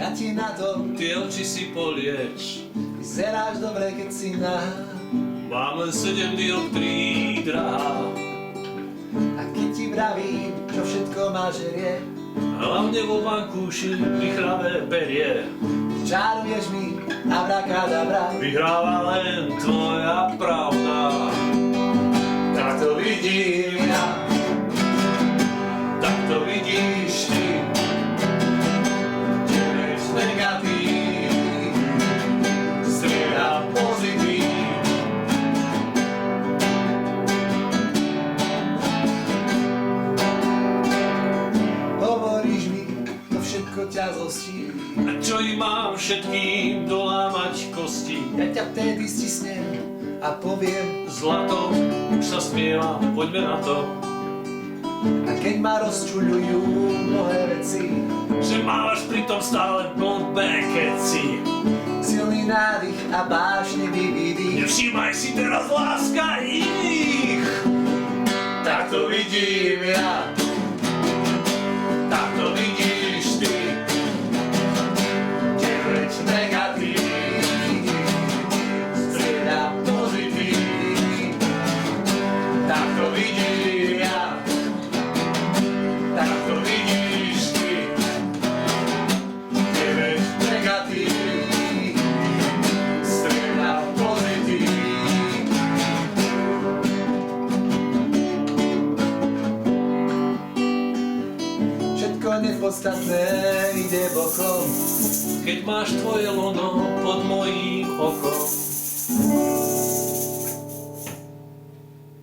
Ja ti na to, Tie oči si polieč. vyzeráš dobre, keď si nahá. Mám len 7 dioptrií, drahá. A keď ti vravím, čo všetko ma žerie, Hlavne vo vankúši vychravé perie. čaruješ mi abracadabra. Vyhráva len tvoja pravda. Tak to vidím ja, Tak to vidíš ty. 9 negatív, strieda pozitív. Hovoríš mi, to všetko ťa zlostí. A čo im mám všetkým dolámať kosti? Ja ťa vtedy stisnem a poviem, Zlato, už sa smievam, poďme na to. a keď ma rozčuľujú mnohé veci, Že mávaš pritom stále blbé keci. silný nádych a vášnivý výdych. Nevšímaj si teraz láska iných. Tak to vidím ja, Tak to vidíš ty. 9 negatív, strieda pozitív. Tak to vidím ja, tak to vidíš ty. 9 negatív, strieda pozitív. Všetko nepodstatné ide bokom, Keď máš tvoje lono pod mojím okom.